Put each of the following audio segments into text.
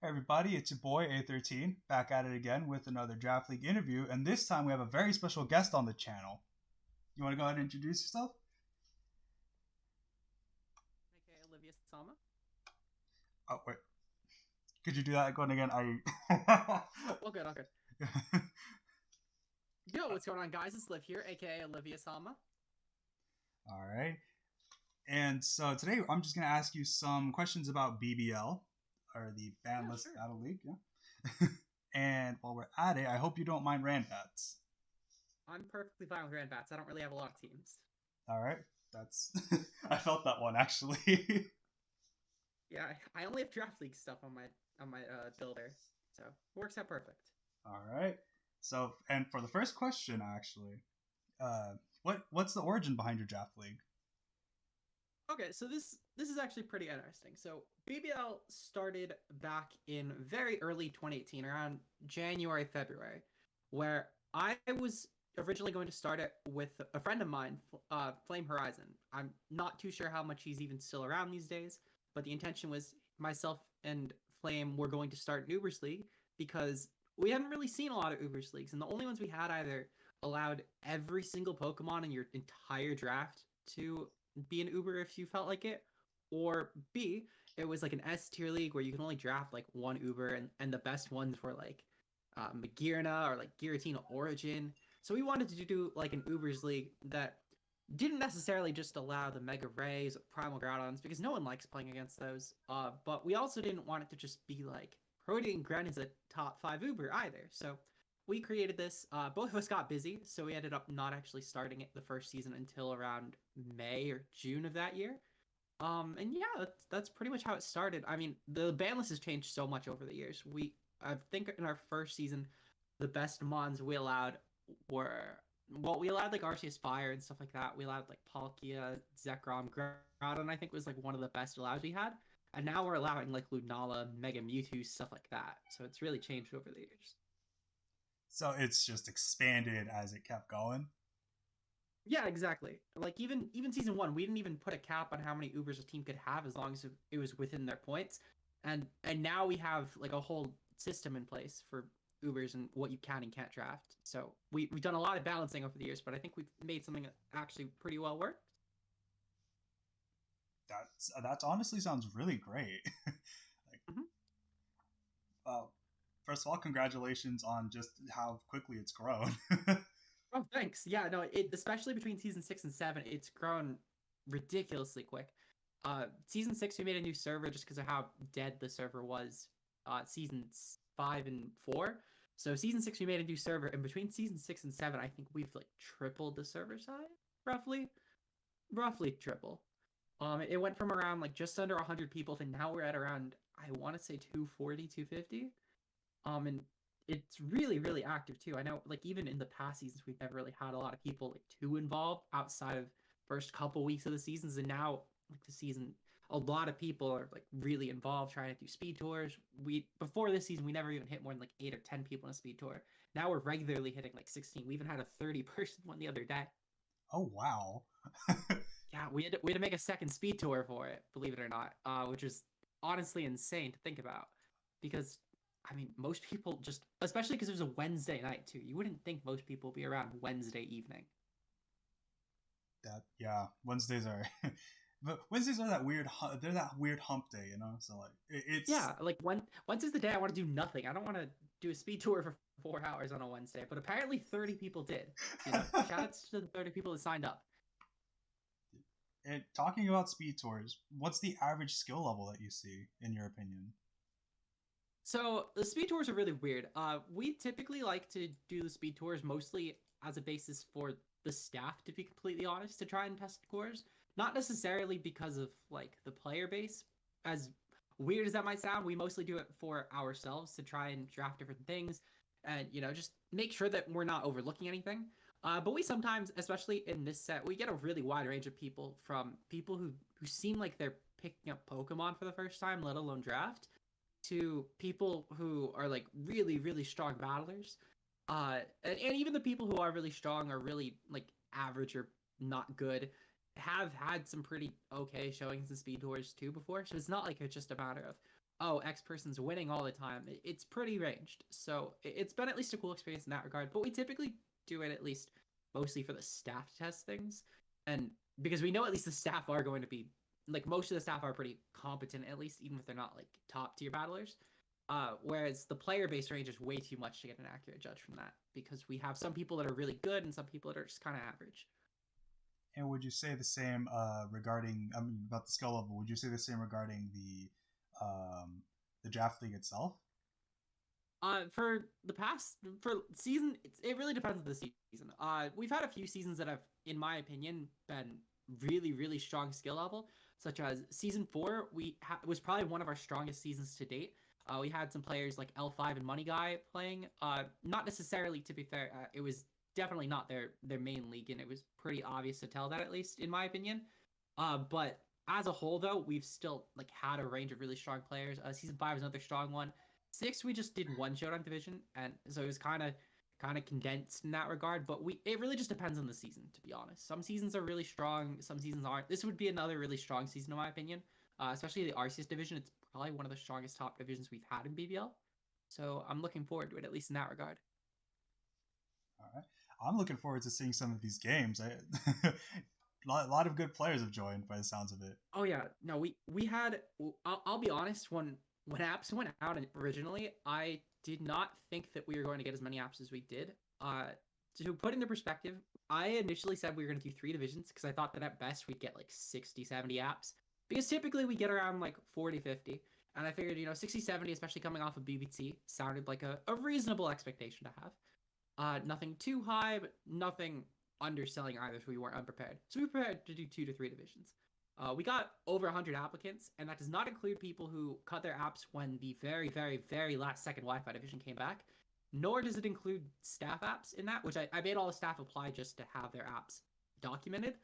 Hey everybody, it's your boy A13 back at it again with another Draft League interview, and this time we have a very special guest on the channel. You want to go ahead and introduce yourself? Okay, Olivia Sama. Oh wait, could you do that going again? I. All good, all good. Yo, what's going on, guys? It's Liv here, aka Olivia Sama. All right, and so today I'm just gonna ask you some questions about BBL or the Yeah, Banlist sure. Battle League. Yeah. And while we're at it, I hope you don't mind randbats. I'm perfectly fine with Randbats. I don't really have a lot of teams. All right, that's. I felt that one actually. Yeah, I only have Draft League stuff on my builder, so it works out perfect. All right. So, and for the first question, actually, uh, what's the origin behind your draft league? Okay, so this is actually pretty interesting. So BBL started back in very early 2018, around January, February, where I was originally going to start it with a friend of mine, Flame Horizon. I'm not too sure how much he's even still around these days, but the intention was myself and Flame were going to start an Ubers League because we hadn't really seen a lot of Ubers Leagues, and the only ones we had either allowed every single Pokemon in your entire draft to be an Uber if you felt like it, or B, it was like an S tier league where you can only draft like one Uber, and the best ones were like Magirna or like Giratina Origin. So we wanted to do like an Ubers league that didn't necessarily just allow the Mega Rays, Primal Groudons, because no one likes playing against those. But we also didn't want it to just be like Protean Gren is a top five Uber either. So we created this. Both of us got busy, so we ended up not actually starting it the first season until around May or June of that year. And yeah, that's pretty much how it started. I mean, the ban list has changed so much over the years. I think in our first season, the best mons we allowed were, well, we allowed like Arceus Fire and stuff like that. We allowed like Palkia, Zekrom, Groudon. I think was like one of the best allows we had. And now we're allowing like Lunala, Mega Mewtwo, stuff like that. So it's really changed over the years. So it's just expanded as it kept going. Yeah, exactly. Like even season one, we didn't even put a cap on how many Ubers a team could have as long as it was within their points. And now we have like a whole system in place for Ubers and what you can and can't draft. So we've done a lot of balancing over the years, but I think we've made something that actually pretty well work. That honestly sounds really great. Like, Mm-hmm. uh, first of all, congratulations on just how quickly it's grown. Oh, thanks. Yeah, no, it especially between season six and seven, it's grown ridiculously quick. Season six we made a new server just because of how dead the server was. Seasons five and four. So season six we made a new server, and between season six and seven, I think we've like tripled the server size, roughly triple. It went from around like just under 100 people to now we're at around I want to say 240, 250. And it's really active too. I know like even in the past seasons we've never really had a lot of people like too involved outside of first couple weeks of the seasons, and now like the season a lot of people are like really involved trying to do speed tours. We before this season we never even hit more than like 8 or 10 people in a speed tour. Now we're regularly hitting like 16. We even had a 30-person one the other day. Oh wow. Yeah, we had to make a second speed tour for it, believe it or not, which is honestly insane to think about. Because, I mean, most people just, especially because it was a Wednesday night too, you wouldn't think most people would be around Wednesday evening. That yeah, Wednesdays are. But Wednesdays are that weird. They're that weird hump day, you know. So like, it's Yeah, like Wednesday's the day I want to do nothing. I don't want to do a speed tour for 4 hours on a Wednesday, but apparently 30 people did. So, shout outs to the 30 people that signed up. talking about speed tours, what's the average skill level that you see in your opinion? So the speed tours are really weird. We typically like to do the speed tours mostly as a basis for the staff, to be completely honest, to try and test cores. Not necessarily because of like the player base. As weird as that might sound, we mostly do it for ourselves to try and draft different things, and just make sure that we're not overlooking anything. But we sometimes, especially in this set, we get a really wide range of people from people who seem like they're picking up Pokemon for the first time, let alone draft, to people who are like really strong battlers. And even the people who are really strong are really like average or not good have had some pretty okay showings in speed tours too before. So it's not like it's just a matter of oh, X person's winning all the time. It's pretty ranged. So it's been at least a cool experience in that regard. But we typically do it at least mostly for the staff to test things. And because we know at least the staff are going to be, like, most of the staff are pretty competent, at least, even if they're not like top tier battlers. Whereas the player base range is way too much to get an accurate judge from that because we have some people that are really good and some people that are just kind of average. And would you say the same regarding? I mean, about the skill level. Would you say the same regarding the draft league itself? For the past for season, it really depends on the season. We've had a few seasons that have, in my opinion, been really really strong skill level, such as season 4. Was probably one of our strongest seasons to date. We had some players like L5 and Money Guy playing. Not necessarily, to be fair, it was definitely not their main league, and it was pretty obvious to tell that, at least in my opinion. But as a whole, though, we've still like had a range of really strong players. Season 5 is another strong one. 6, we just did one showdown division, and so it was kind of condensed in that regard. But it really just depends on the season, to be honest. Some seasons are really strong, some seasons aren't. This would be another really strong season in my opinion, especially the RCS division. It's probably one of the strongest top divisions we've had in BBL. So I'm looking forward to it, at least in that regard. All right, I'm looking forward to seeing some of these games. A lot of good players have joined by the sounds of it. Oh yeah, no, we had. I'll be honest. When apps went out originally, I did not think that we were going to get as many apps as we did. To put into perspective, I initially said we were going to do 3 divisions because I thought that at best we'd get like 60, 70 apps. Because typically we get around like 40, 50. And I figured, 60, 70, especially coming off of BBT, sounded like a reasonable expectation to have. Nothing too high, but nothing underselling either, so we weren't unprepared. So we prepared to do 2 to 3 divisions. We got over 100 applicants, and that does not include people who cut their apps when the very, very, very last second Wi-Fi division came back. Nor does it include staff apps in that, which I made all the staff apply just to have their apps documented.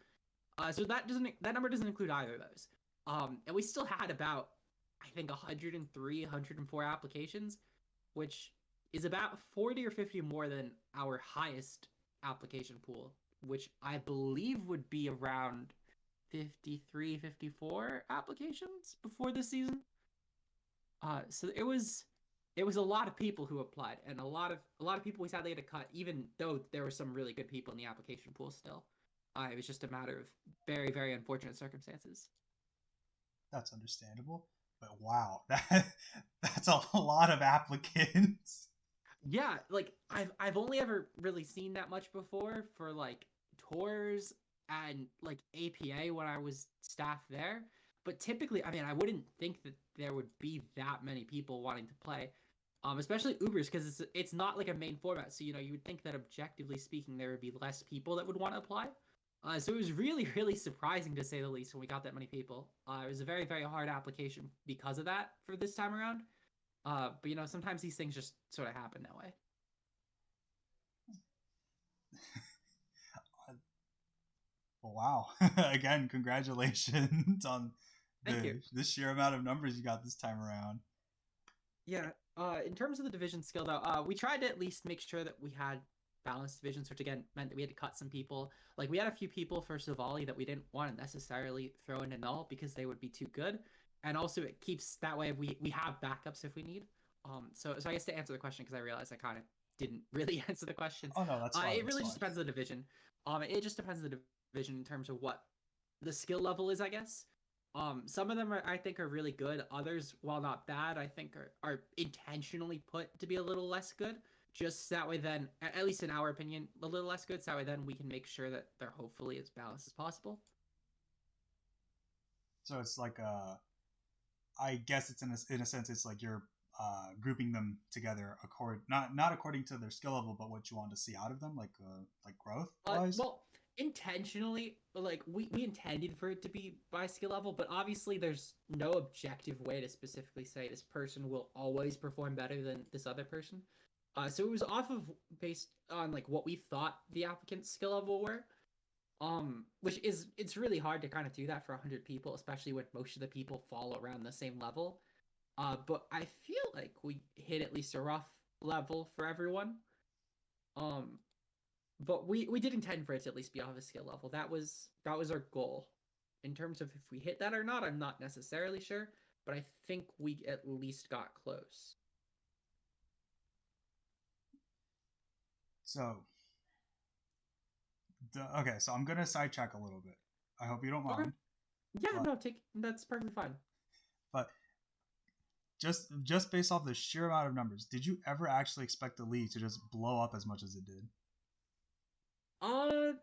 So that number doesn't include either of those. And we still had about, I think, 103, 104 applications, which is about 40 or 50 more than our highest application pool, which I believe would be around 53, 54 applications before this season. So it was a lot of people who applied, and a lot of people we sadly had to cut, even though there were some really good people in the application pool still. It was just a matter of very, very unfortunate circumstances. That's understandable, but wow, that's a lot of applicants. Yeah, like I've only ever really seen that much before for like tours and like APA when I was staff there. But typically, I mean, I wouldn't think that there would be that many people wanting to play, especially Ubers, because it's not like a main format. So you would think that objectively speaking, there would be less people that would want to apply. So it was really, really surprising to say the least when we got that many people. It was a very, very hard application because of that for this time around. But sometimes these things just sort of happen that way. Well, wow. Again, congratulations on Thank you. the sheer amount of numbers you got this time around. Yeah. In terms of the division skill, though, we tried to at least make sure that we had balanced divisions, which again meant that we had to cut some people. Like we had a few people for Savali that we didn't want to necessarily throw into null because they would be too good, and also it keeps that way we have backups if we need. So I guess to answer the question, because I realized I kind of didn't really answer the question. Oh no, that's fine. It really just depends on the division. It just depends on the division in terms of what the skill level is, I guess. Some of them I think are really good. Others, while not bad, I think are intentionally put to be a little less good. Just that way, then, at least in our opinion, a little less good. So that way, then we can make sure that they're hopefully as balanced as possible. So it's like I guess it's in a sense it's like you're grouping them together not according to their skill level, but what you want to see out of them, like growth wise. Well, intentionally, like we intended for it to be by skill level, but obviously there's no objective way to specifically say this person will always perform better than this other person. So it was based on like what we thought the applicant's skill level were. Which it's really hard to kind of do that for 100 people, especially when most of the people fall around the same level. But I feel like we hit at least a rough level for everyone. But we did intend for it to at least be off a skill level. That was our goal. In terms of if we hit that or not, I'm not necessarily sure. but I think we at least got close. So, okay, so I'm gonna sidetrack a little bit. I hope you don't Okay. mind. Yeah, no, that's perfectly fine. But just based off the sheer amount of numbers, did you ever actually expect the league to just blow up as much as it did? Uh,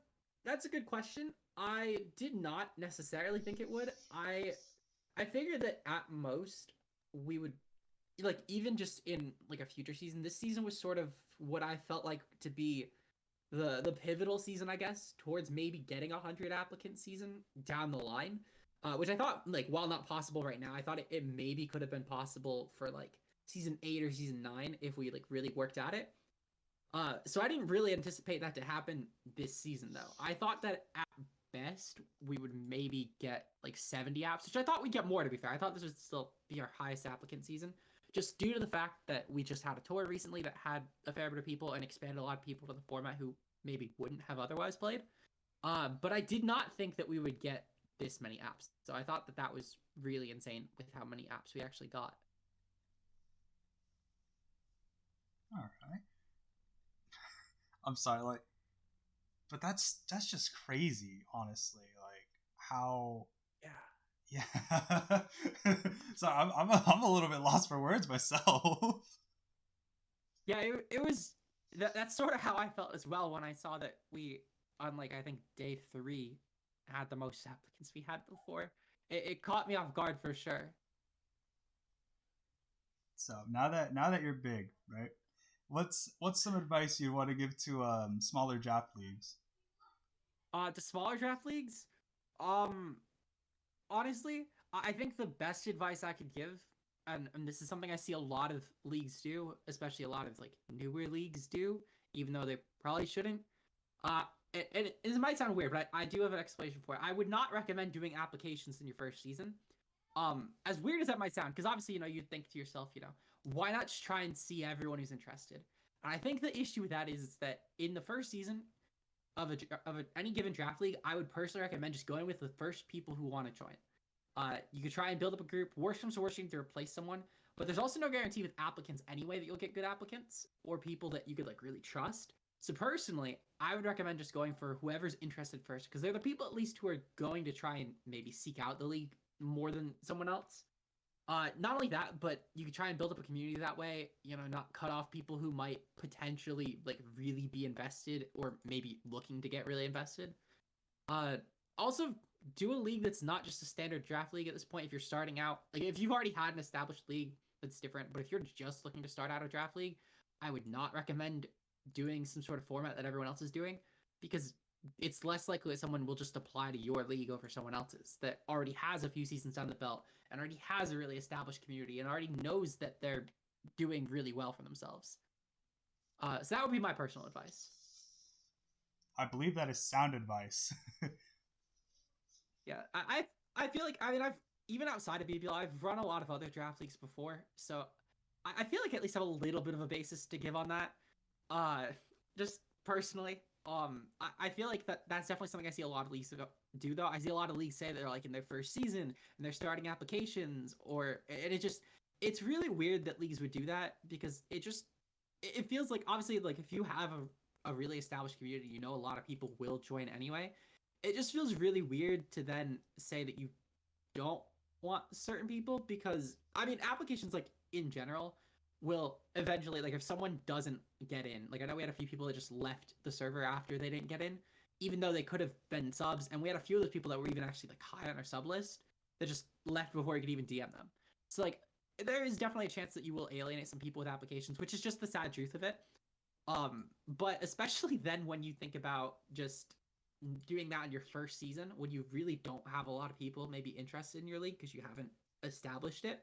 that's a good question. I did not necessarily think it would. I figured that at most we would, like, even just in like a future season. This season was sort of what I felt like to be the pivotal season, I guess, towards maybe getting 100 applicant season down the line. Which I thought, like, while not possible right now, I thought it maybe could have been possible for like season 8 or season 9 if we like really worked at it. So I didn't really anticipate that to happen this season, though. I thought that at best we would maybe get like 70 apps, which I thought we'd get more, to be fair. I thought this would still be our highest applicant season, just due to the fact that we just had a tour recently that had a fair bit of people and expanded a lot of people to the format who maybe wouldn't have otherwise played. But I did not think that we would get this many apps. So I thought that that was really insane with how many apps we actually got. All right. I'm sorry, like, but that's just crazy, honestly. Like how, Yeah. yeah. So I'm a little bit lost for words myself. Yeah, it was that's sort of how I felt as well when I saw that we, on like I think day 3, had the most applicants we had before. It caught me off guard for sure. So now that you're big, right? What's some advice you want to give to smaller draft leagues? To smaller draft leagues, um, honestly, I think the best advice I could give, and this is something I see a lot of leagues do, especially a lot of like newer leagues do, even though they probably shouldn't. Uh, it might sound weird, but I do have an explanation for it. I would not recommend doing applications in your first season. As weird as that might sound, because obviously, you'd think to yourself, why not just try and see everyone who's interested? And I think the issue with that is that in the first season any given draft league, I would personally recommend just going with the first people who want to join. You could try and build up a group. Worst comes to worst, you need to replace someone. But there's also no guarantee with applicants anyway that you'll get good applicants or people that you could like really trust. So personally, I would recommend just going for whoever's interested first, because they're the people at least who are going to try and maybe seek out the league more than someone else. Not only that, but you could try and build up a community that way. Not cut off people who might potentially like really be invested or maybe looking to get really invested. Uh, Also do a league that's not just a standard draft league at this point. If you're starting out, like if you've already had an established league, that's different. But if you're just looking to start out a draft league, I would not recommend doing some sort of format that everyone else is doing, because it's less likely that someone will just apply to your league over someone else's that already has a few seasons down the belt and already has a really established community and already knows that they're doing really well for themselves. So that would be my personal advice. I believe that is sound advice. Yeah, I feel like, I mean, I've even outside of BBL, I've run a lot of other draft leagues before, so I feel like I at least have a little bit of a basis to give on that. Uh, just personally, I feel like that's definitely something I see a lot of leagues do though. I see a lot of leagues say they're like in their first season and they're starting applications, and it's really weird that leagues would do that, because it feels like, obviously, like if you have a really established community, a lot of people will join anyway. It just feels really weird to then say that you don't want certain people, because I mean applications like in general will eventually, like if someone doesn't get in, like I know we had a few people that just left the server after they didn't get in, even though they could have been subs, and we had a few of those people that were even actually like high on our sub list that just left before we could even DM them. So like there is definitely a chance that you will alienate some people with applications, which is just the sad truth of it. But especially then when you think about just doing that in your first season, when you really don't have a lot of people maybe interested in your league because you haven't established it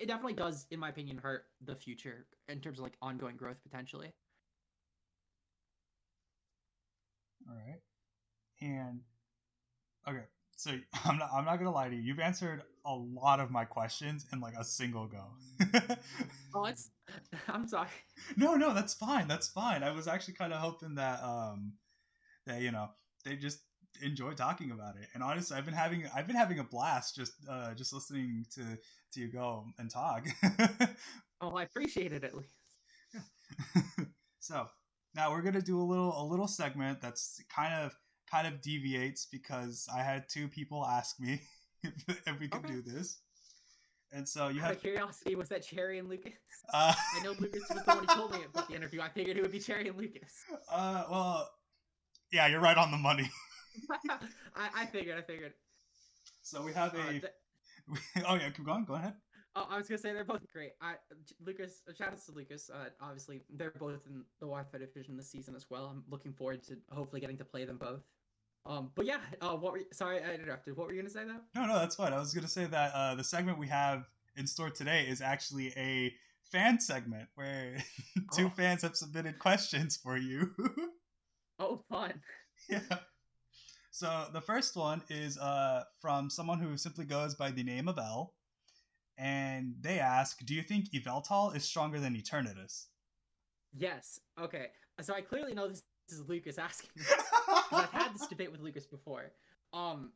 definitely does, in my opinion, hurt the future in terms of like ongoing growth potentially. All right. And okay, so I'm not gonna lie to you. You've answered a lot of my questions in like a single go. Oh, it's I'm sorry. No, that's fine. That's fine. I was actually kind of hoping that that they just enjoy talking about it. And honestly, I've been having a blast just listening to you go and talk. Oh, I appreciate it at least. So now we're gonna do a little segment that's kind of deviates because I had two people ask me if we could Okay. do this. And so you Out have of curiosity, was that Cherry and Lucas? uh I know Lucas was the one who told me about the interview. I figured it would be Cherry and Lucas. well, yeah, you're right on the money. I figured. So we have a oh yeah, keep going. Go ahead. Oh, I was gonna say they're both great. Lucas, shout out to Lucas. Obviously they're both in the Wi-Fi division this season as well. I'm looking forward to hopefully getting to play them both. But yeah, sorry I interrupted. What were you gonna say though? No, that's fine. I was gonna say that the segment we have in store today is actually a fan segment where two fans have submitted questions for you. Oh, fun. Yeah. So the first one is from someone who simply goes by the name of L, and they ask, "Do you think Yveltal is stronger than Eternatus?" Yes. Okay. So I clearly know this is Lucas asking this because I've had this debate with Lucas before.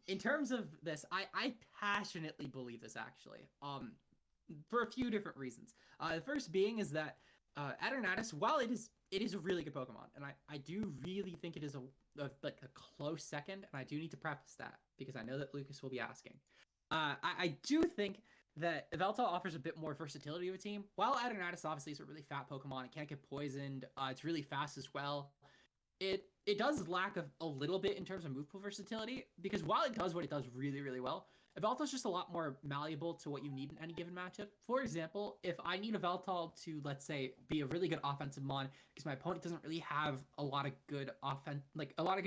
In terms of this, I passionately believe this actually. For a few different reasons. The first being is that Eternatus, while it is a really good Pokemon, and I do really think it is a close second, and I do need to preface that because I know that Lucas will be asking. I do think that Yveltal offers a bit more versatility to a team. While Eternatus obviously is a really fat Pokemon, it can't get poisoned. It's really fast as well. It does lack a little bit in terms of move pool versatility because while it does what it does really, really well, Yveltal's just a lot more malleable to what you need in any given matchup. For example, if I need Yveltal to, let's say, be a really good offensive mon because my opponent doesn't really have a lot of good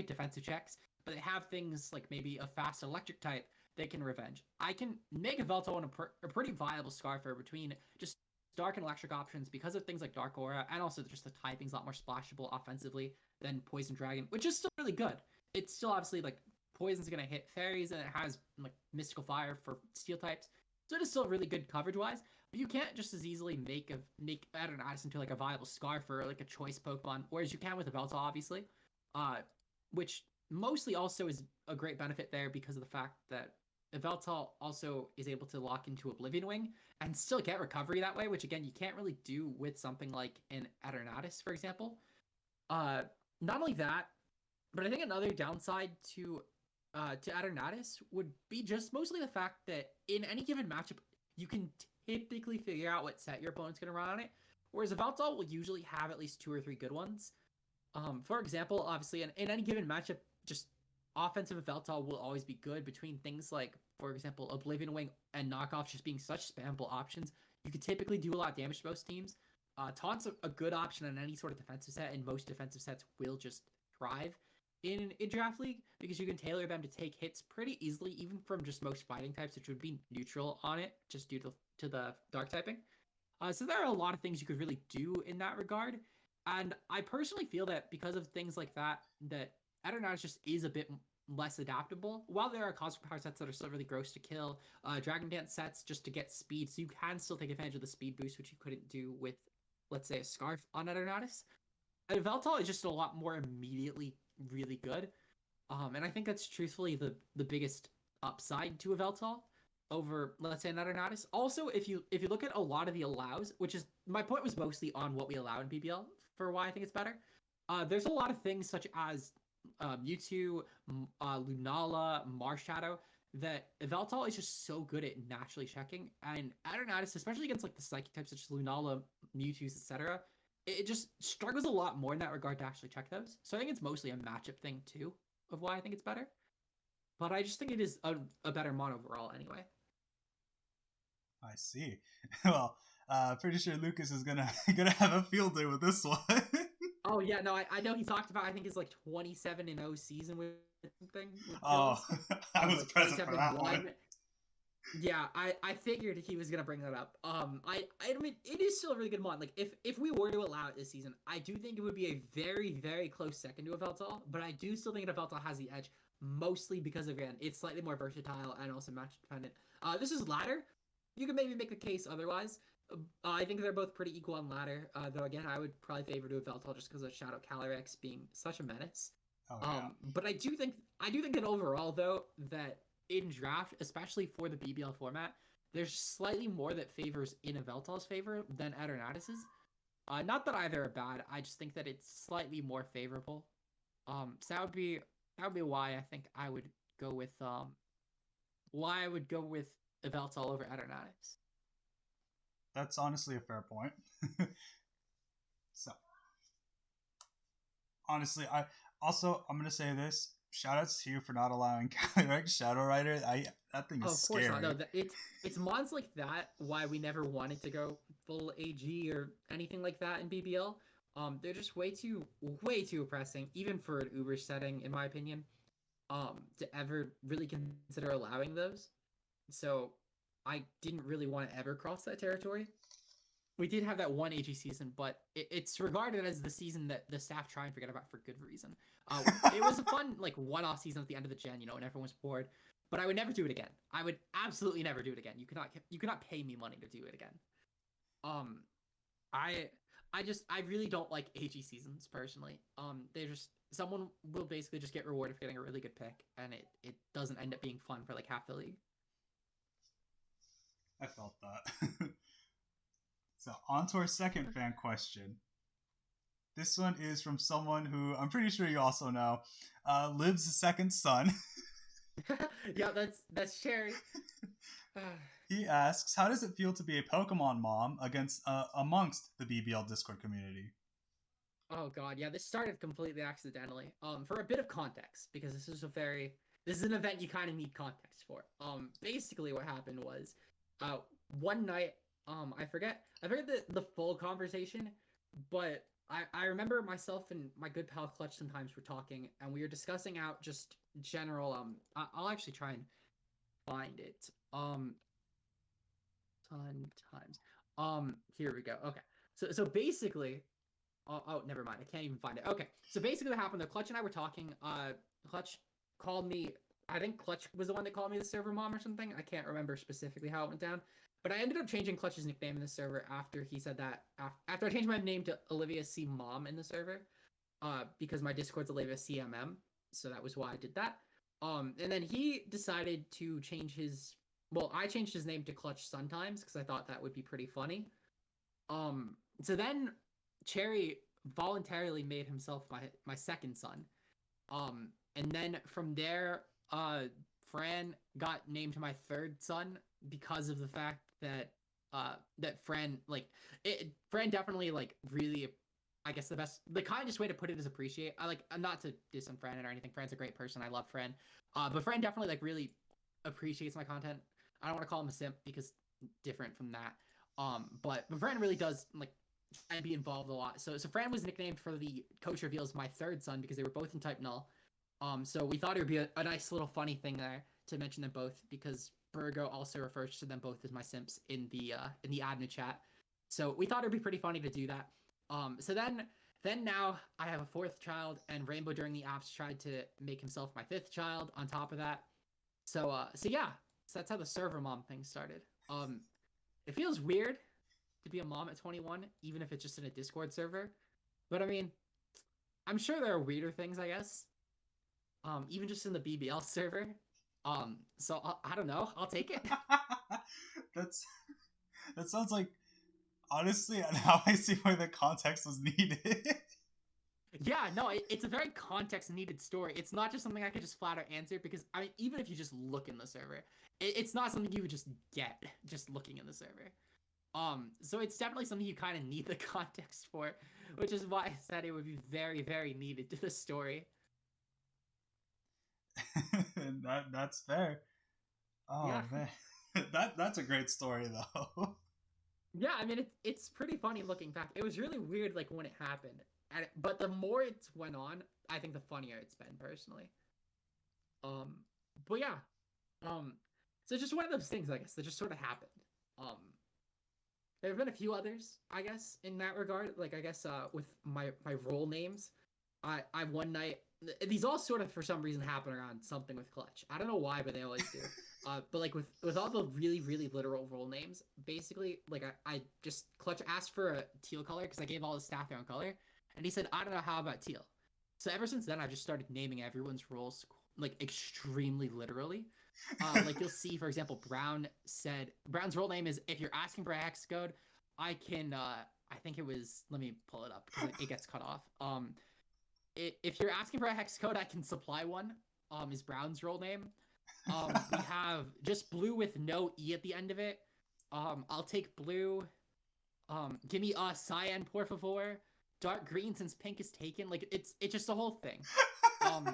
defensive checks, but they have things like maybe a fast electric type they can revenge. I can make Yveltal a pretty viable Scarfer between just dark and electric options because of things like Dark Aura, and also just the typing's a lot more splashable offensively than Poison Dragon, which is still really good. It's still obviously like Poison's gonna hit fairies, and it has like Mystical Fire for steel types, so it is still really good coverage wise. But you can't just as easily make Eternatus into like a viable Scarfer or like a choice Pokemon, whereas you can with Yveltal, obviously, which mostly also is a great benefit there because of the fact that Yveltal also is able to lock into Oblivion Wing and still get recovery that way, which again you can't really do with something like an Eternatus, for example. Not only that, but I think another downside to Eternatus would be just mostly the fact that in any given matchup you can typically figure out what set your opponent's going to run on it, whereas Yveltal will usually have at least 2 or 3 good ones. For example, obviously in any given matchup, just offensive Yveltal will always be good between things like, for example, Oblivion Wing and Knockoff just being such spammable options. You could typically do a lot of damage to most teams. Taunt's a good option in any sort of defensive set, and most defensive sets will just thrive in Draft League because you can tailor them to take hits pretty easily, even from just most fighting types, which would be neutral on it, just due to the dark typing. So there are a lot of things you could really do in that regard, and I personally feel that because of things like that, that Eternatus just is a bit less adaptable. While there are Cosmic Power sets that are still really gross to kill, Dragon Dance sets just to get speed, so you can still take advantage of the speed boost, which you couldn't do with, let's say, a Scarf on Eternatus. Yveltal is just a lot more immediately really good, and I think that's truthfully the biggest upside to Yveltal over, let's say, an Eternatus. Also, if you look at a lot of the allows, which is my point was mostly on what we allow in BBL for why I think it's better. There's a lot of things such as Mewtwo, Lunala, Marshadow that Yveltal is just so good at naturally checking, and Eternatus, especially against like the psychic types such as Lunala, Mewtwo's, etc., it just struggles a lot more in that regard to actually check those. So I think it's mostly a matchup thing too of why I think it's better. But I just think it is a better mon overall anyway. I see. Well, pretty sure Lucas is gonna have a field day with this one. Oh yeah, no, I know he talked about, I think, his like 27-0 season with something. Oh, I was present for that one. Yeah, I figured he was gonna bring that up. I mean, it is still a really good mon. Like if we were to allow it this season, I do think it would be a very, very close second to Yveltal, but I do still think Yveltal has the edge, mostly because, again, it's slightly more versatile and also match dependent. This is ladder. You could maybe make the case otherwise. I think they're both pretty equal on ladder, though again, I would probably favor to Yveltal just because of Shadow Calyrex being such a menace. Oh yeah. But I do think that overall though that in draft, especially for the BBL format, there's slightly more that favors Innoveltal's favor than Aeronatus's. Not that either are bad. I just think that it's slightly more favorable. So that would be why I think I would go with why I would go with Yveltal over Aeronatus. That's honestly a fair point. So honestly, I'm gonna say this. Shout outs to you for not allowing Calyrex Shadow Rider. That thing Oh, is of course not. No, scary. it's mods like that why we never wanted to go full AG or anything like that in BBL. They're just way too oppressing, even for an Uber setting, in my opinion. To ever really consider allowing those. So I didn't really want to ever cross that territory. We did have that one AG season, but it's regarded as the season that the staff try and forget about for good reason. It was a fun like one-off season at the end of the gen, and everyone was bored. But I would never do it again. I would absolutely never do it again. You cannot pay me money to do it again. Um, I I really don't like AG seasons personally. They're just someone will basically just get rewarded for getting a really good pick, and it doesn't end up being fun for like half the league. I felt that. So on to our second fan question. This one is from someone who I'm pretty sure you also know, Liv's second son. Yeah, that's Cherry. He asks, "How does it feel to be a Pokemon mom against amongst the BBL Discord community?" Oh god, yeah, this started completely accidentally. For a bit of context, because this is an event you kind of need context for. Basically what happened was, one night, I forget the full conversation, but I remember myself and my good pal Clutch sometimes were talking, and we were discussing out just general. I'll actually try and find it. Sometimes. Here we go. Okay. So basically, oh, never mind. I can't even find it. Okay. So basically, what happened? The Clutch and I were talking. Clutch called me. I think Clutch was the one that called me the server mom or something. I can't remember specifically how it went down. But I ended up changing Clutch's nickname in the server after he said that. After I changed my name to Olivia C Mom in the server, because my Discord's Olivia CMM. So that was why I did that. And then he decided to change his. Well, I changed his name to Clutch sometimes because I thought that would be pretty funny. So then Cherry voluntarily made himself my second son. And then from there, Fran got named my third son because of the fact that that Fran Fran definitely like really. I guess the kindest way to put it is appreciate. I'm not to diss on Fran or anything. Fran's a great person. I love Fran. But Fran definitely like really appreciates my content. I don't want to call him a simp because different from that. But Fran really does like try and be involved a lot. So Fran was nicknamed for the coach reveals my third son because they were both in type null. So we thought it would be a nice little funny thing there to mention them both because Burgo also refers to them both as my simps in the admin chat. So we thought it'd be pretty funny to do that. So then now I have a fourth child, and Rainbow during the apps tried to make himself my fifth child on top of that. So yeah, so that's how the server mom thing started. It feels weird to be a mom at 21, even if it's just in a Discord server. But I mean, I'm sure there are weirder things, I guess. Even just in the BBL server. So I don't know. I'll take it. That's that sounds like honestly now I see why the context was needed. Yeah, no, it's a very context needed story. It's not just something I could just flat out answer because I mean, even if you just look in the server, it's not something you would just get just looking in the server. So it's definitely something you kind of need the context for, which is why I said it would be very, very needed to the story. That's fair. Yeah, Oh man, that's a great story though. yeah. I mean, it's pretty funny looking back. It was really weird, like when it happened, but the more it went on, I think the funnier it's been personally. Um, but yeah, um, so it's just one of those things, I guess, that just sort of happened. Um, there have been a few others, I guess, in that regard. Like I guess with my role names, I one night these all sort of for some reason happen around something with Clutch. I don't know why, but they always do. But like with all the really really literal role names, basically like I just Clutch asked for a teal color because I gave all the staff their own color, and he said I don't know how about teal. So ever since then, I just started naming everyone's roles like extremely literally. Like you'll see, for example, Brown's role name is if you're asking for a hex code, I can I think it was, let me pull it up because it gets cut off. If you're asking for a hex code, I can supply one. Is Brown's role name. We have just blue with no E at the end of it. I'll take blue. Give me cyan, por favor. Dark green since pink is taken. Like it's just the whole thing.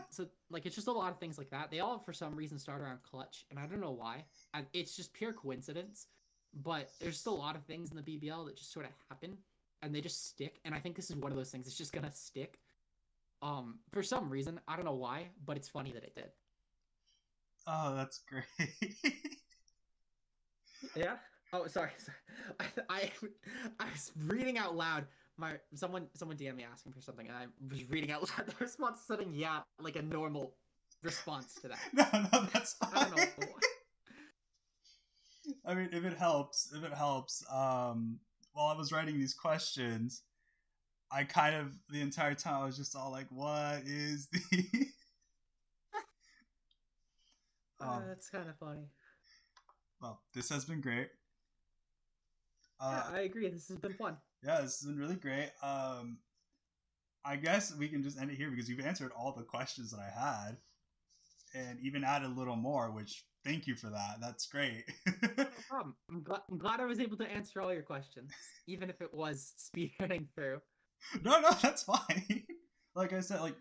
So like it's just a lot of things like that. They all for some reason start around clutch, and I don't know why. It's just pure coincidence. But there's just a lot of things in the BBL that just sort of happen, and they just stick. And I think this is one of those things. It's just gonna stick. For some reason, I don't know why, but it's funny that it did. Oh, that's great. Yeah. Oh, sorry. I was reading out loud. Someone DM me asking for something, and I was reading out loud the response, saying yeah, like a normal response to that. No, that's fine. I don't know why. I mean, if it helps, while I was writing these questions, I kind of the entire time I was just all like, "What is the?" That's kind of funny. Well, this has been great. Yeah, I agree. This has been fun. Yeah, this has been really great. I guess we can just end it here because you've answered all the questions that I had, and even added a little more. Which thank you for that. That's great. No problem. I'm glad I was able to answer all your questions, even if it was speedrunning through. No, that's fine. Like I said, like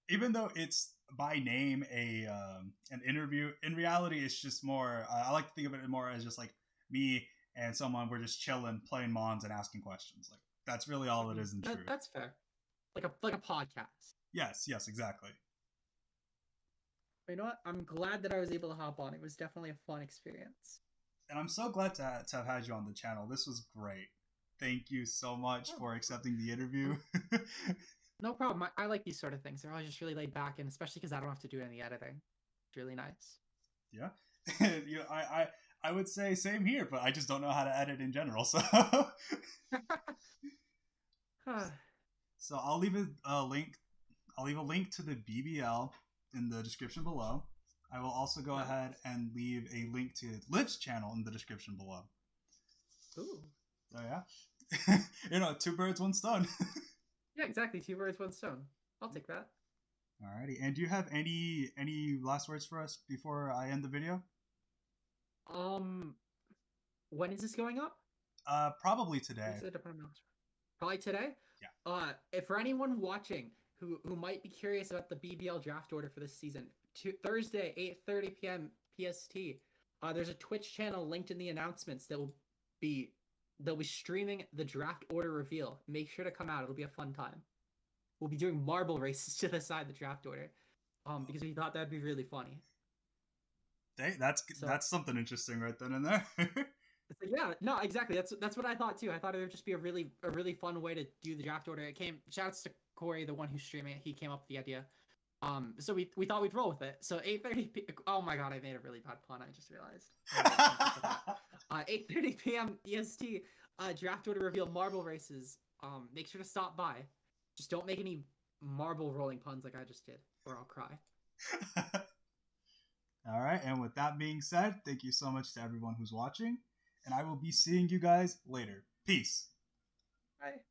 even though it's by name an interview, in reality, it's just more. I like to think of it more as just like me and someone, we're just chilling, playing Mons, and asking questions. Like that's really all it is in truth. That's fair. Like a podcast. Yes, exactly. But you know what? I'm glad that I was able to hop on. It was definitely a fun experience. And I'm so glad to have had you on the channel. This was great. Thank you so much for accepting the interview. No problem. I like these sort of things. They're always just really laid back, and especially because I don't have to do any editing. It's really nice. Yeah. You know, I would say same here, but I just don't know how to edit in general. So so I'll leave a link. I'll leave a link to the BBL in the description below. I will also go ahead and leave a link to Liv's channel in the description below. Ooh. So yeah, you know, two birds, one stone. Yeah, exactly. Two birds, one stone. I'll take that. Alrighty. And do you have any last words for us before I end the video? When is this going up? Probably today. Probably today. Yeah. If for anyone watching who might be curious about the BBL draft order for this season, Thursday 8:30 p.m. PST. There's a Twitch channel linked in the announcements they'll be streaming the draft order reveal. Make sure to come out. It'll be a fun time. We'll be doing marble races to decide the draft order, because we thought that'd be really funny. That's something interesting right then and there. Yeah, no, exactly. That's what I thought too. I thought it would just be a really fun way to do the draft order. Shoutouts to Corey, the one who's streaming it. He came up with the idea. So we thought we'd roll with it. So 8:30 oh my god, I made a really bad pun, I just realized. 8:30 p.m. EST, draft order reveal marble races. Make sure to stop by. Just don't make any marble rolling puns like I just did, or I'll cry. All right, and with that being said, thank you so much to everyone who's watching, and I will be seeing you guys later. Peace. Bye.